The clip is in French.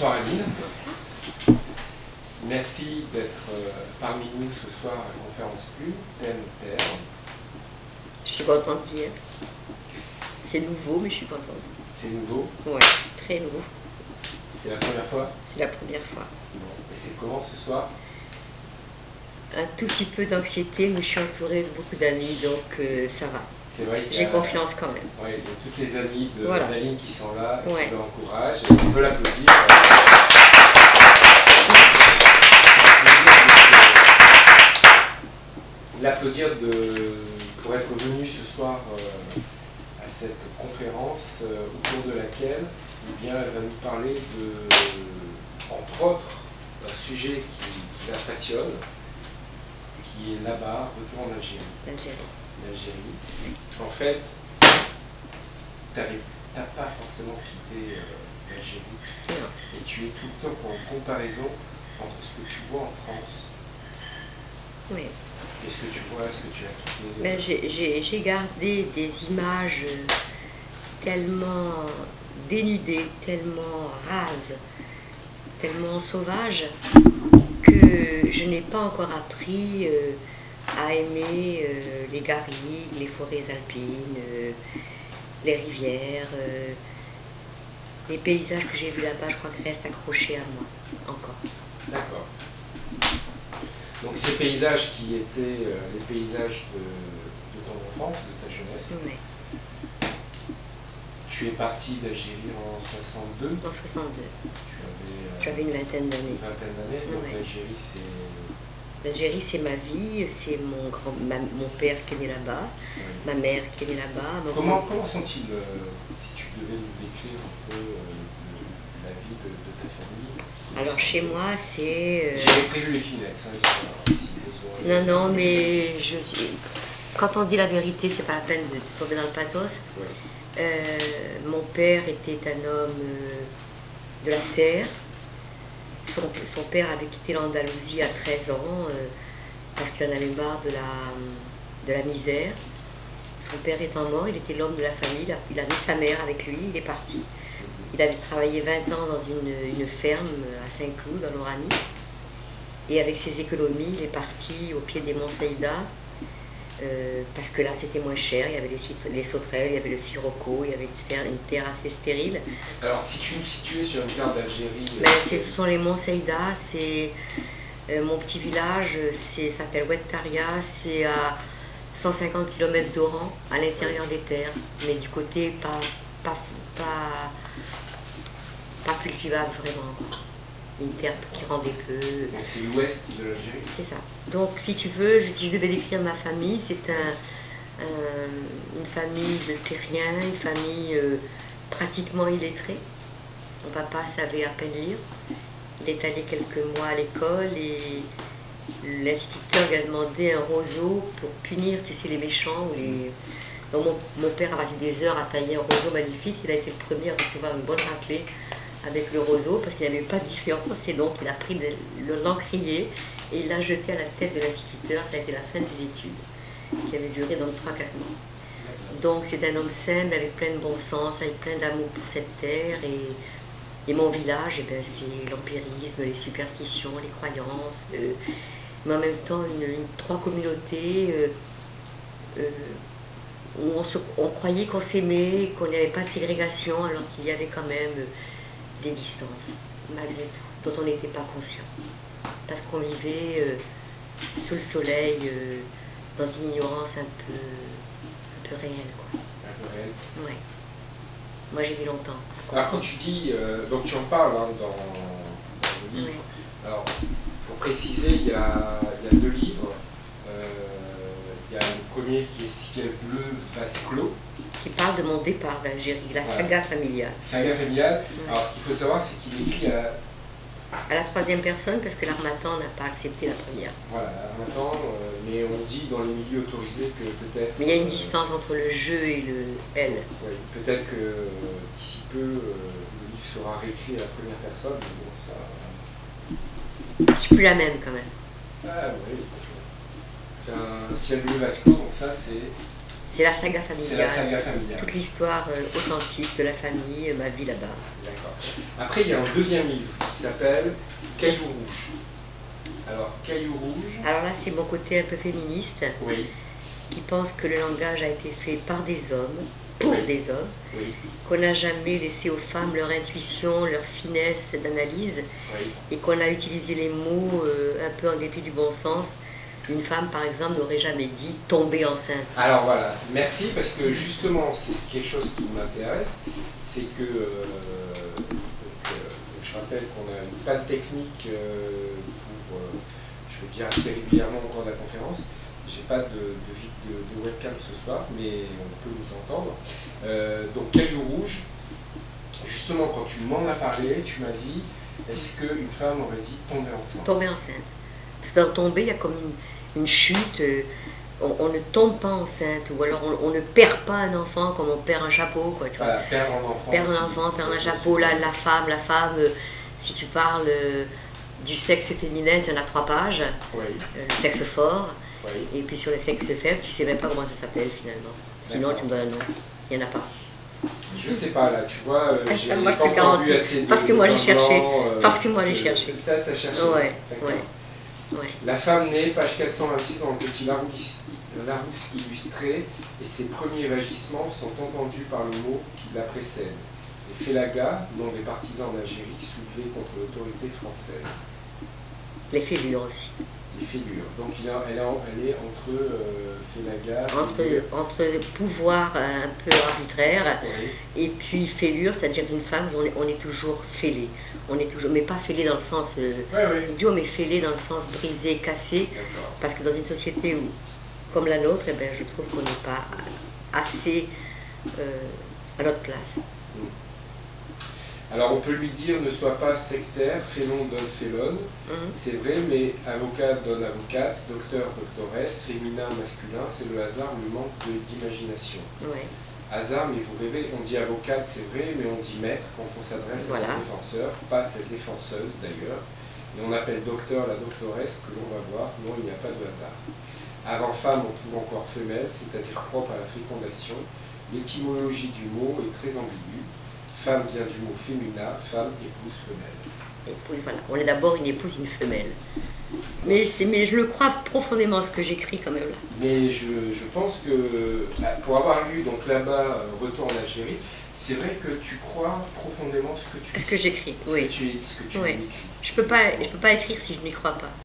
Bonsoir Aline. Bonsoir. Merci d'être parmi nous ce soir à la conférence Plume, thème Terre. Je suis contente d'y être. C'est nouveau, mais je suis contente. C'est nouveau? Ouais, très nouveau. C'est la première fois? C'est la première fois. Bon. Et c'est comment ce soir? Un tout petit peu d'anxiété, mais je suis entourée de beaucoup d'amis, donc ça va. C'est vrai qu'il y J'ai a, confiance quand même. ouais, il y a toutes les amies de Voilà. Aline qui sont là, Ouais. qui l'encouragent, et on peut l'applaudir. L'applaudir pour être venu ce soir à cette conférence au cours de laquelle elle va nous parler entre autres, d'un sujet qui la passionne, qui est là-bas, retour en Algérie. L'Algérie. En fait, t'as pas forcément quitté l'Algérie, et tu es tout le temps en comparaison entre ce que tu vois en France. Oui. Et ce que tu vois, ce que tu as quitté. Ben, j'ai gardé des images tellement dénudées, tellement rases, tellement sauvages, que je n'ai pas encore appris à aimer les garrigues, les forêts alpines, les rivières, les paysages que j'ai vus là-bas, je crois qu'ils restent accrochés à moi, encore. D'accord. Donc ces paysages qui étaient les paysages de ton enfance, de ta jeunesse, Oui. tu es parti d'Algérie en 62. En 62. J'avais une vingtaine d'années. Une vingtaine d'années, donc Ouais. l'Algérie c'est... L'Algérie, c'est ma vie, c'est mon père qui est né là-bas, ma mère qui est née là-bas. Comment sont-ils, si tu devais nous décrire un peu la vie de ta famille? Alors chez moi, c'est... J'avais prévu les Kleenex, si besoin. Non, mais quand on dit la vérité, c'est pas la peine de tomber dans le pathos. Ouais. Mon père était un homme de la terre. Son père avait quitté l'Andalousie à 13 ans parce qu'il en avait marre de la misère. Son père étant mort, il était l'homme de la famille, il avait sa mère avec lui, il est parti. Il avait travaillé 20 ans dans une ferme à Saint-Cloud, dans l'Oranie. Et avec ses économies, il est parti au pied des monts Saïda, parce que là c'était moins cher, il y avait les sauterelles, il y avait le sirocco, il y avait une terre assez stérile. Alors si tu nous situais sur une carte d'Algérie... Ce sont les monts Saïda, c'est mon petit village, s'appelle Oued Taria, c'est à 150 km d'Oran, à l'intérieur des terres, mais du côté pas cultivable vraiment. Une terre qui rendait peu. C'est l'ouest de l'Algérie. C'est ça. Donc si tu veux, si je devais décrire ma famille, c'est une famille de terriens, une famille pratiquement illettrée. Mon papa savait à peine lire. Il est allé quelques mois à l'école et l'instituteur lui a demandé un roseau pour punir, tu sais, les méchants. Donc mon père a passé des heures à tailler un roseau magnifique. Il a été le premier à recevoir une bonne raclée avec le roseau parce qu'il n'y avait pas de différence. Et donc il a pris l'encrier et il l'a jeté à la tête de l'instituteur. Ça a été la fin de ses études, qui avait duré donc 3-4 mois. Donc c'est un homme simple, avec plein de bon sens, avec plein d'amour pour cette terre. Et mon village, c'est l'empirisme, les superstitions, les croyances, mais en même temps trois communautés où on croyait qu'on s'aimait, qu'on n'avait pas de ségrégation, alors qu'il y avait quand même des distances, malgré tout, dont on n'était pas conscient. Parce qu'on vivait sous le soleil, dans une ignorance un peu réelle, quoi. Un peu réelle. Ouais. Moi j'ai mis longtemps. Alors quand tu dis, donc tu en parles dans le livre, oui. Alors pour préciser, il y a 2 livres. Il y a le premier qui est Ciel bleu, vase clos. Qui parle de mon départ d'Algérie, la saga familiale. Saga familiale. Alors ce qu'il faut savoir, c'est qu'il écrit à la 3e personne, parce que l'Harmattan n'a pas accepté la première. Voilà, l'Harmattan, mais on dit dans les milieux autorisés que peut-être... Mais il y a une distance entre le je et le elle. Oui, peut-être que d'ici peu, le livre sera réécrit à la première personne, mais bon, ça... Je suis plus la même quand même. Ah oui, c'est un ciel bleu Vasco, donc ça c'est C'est la saga C'est la familiale. saga familiale. Toute l'histoire authentique de la famille, ma vie là-bas. D'accord. Après, il y a un deuxième livre qui s'appelle Caillou Rouge. Alors, Caillou Rouge. Alors là, c'est mon côté un peu féministe, Oui, qui pense que le langage a été fait par des hommes, pour Oui. des hommes, oui, qu'on n'a jamais laissé aux femmes leur intuition, leur finesse d'analyse, oui. et qu'on a utilisé les mots un peu en dépit du bon sens. Une femme, par exemple, n'aurait jamais dit tomber enceinte. Alors voilà, merci, parce que justement, c'est quelque chose qui m'intéresse, c'est que, je rappelle qu'on a une panne technique pour, je veux dire assez régulièrement au cours de la conférence. J'ai pas de webcam ce soir, mais on peut nous entendre. Donc Caillou Rouge, justement quand tu m'en as parlé, tu m'as dit, est-ce qu'une femme aurait dit tomber enceinte? Tomber enceinte. Parce que dans tomber, il y a comme une chute. On ne tombe pas enceinte, ou alors on ne perd pas un enfant comme on perd un chapeau, quoi, tu vois. Voilà, perdre un enfant. Perdre aussi, un enfant, perdre ça, un je chapeau, suis- la femme, si tu parles du sexe féminin, il y en a 3 pages, Oui, le sexe fort, oui. et puis sur le sexe faible, tu sais même pas comment ça s'appelle finalement. Sinon, D'accord. tu me donnes un nom. Il n'y en a pas. Je sais pas, là, tu vois, j'ai moi, je pas te le encore garantis. vu assez de Parce que moi, j'ai de cherché. blanc, Parce que moi, j'ai cherché. Ça, t'as cherché. Ouais, D'accord. ouais. La femme née, page 426 dans le petit Larousse illustré, et ses premiers vagissements sont entendus par le mot qui la précède. Les félagas, nom des partisans en Algérie, soulevés contre l'autorité française. Les fêlures aussi. Les figures. Donc elle est entre félagas, Entre pouvoir un peu arbitraire oui, et puis fêlure, c'est-à-dire qu'une femme, on est toujours fêlée. On est toujours, mais pas fêlée dans le sens ouais, idiot, mais fêlée dans le sens brisé, cassé. d'accord. Parce que dans une société comme la nôtre, eh ben, je trouve qu'on n'est pas assez à notre place. Alors on peut lui dire ne sois pas sectaire, félon donne félonne, c'est vrai, mais avocat donne avocate, docteur doctoresse, féminin masculin, c'est le hasard, le manque d'imagination. Ouais. Hasard, mais vous rêvez, on dit avocate, c'est vrai, mais on dit maître quand on s'adresse à Voilà. son défenseur, pas à cette défenseuse d'ailleurs, et on appelle docteur la doctoresse que l'on va voir, non, il n'y a pas de hasard. Avant femme, on trouve encore femelle, c'est-à-dire propre à la fécondation. L'étymologie du mot est très ambiguë. Femme vient du mot féminin, femme, épouse, femelle. Épouse, voilà. On est d'abord une épouse, une femelle. Mais je le crois profondément ce que j'écris quand même là. Mais je pense que, pour avoir lu donc là-bas, Retour en Algérie, c'est vrai que tu crois profondément ce que tu Ce que j'écris, ce oui. que tu Oui. écris. Je peux pas écrire si je n'y crois pas.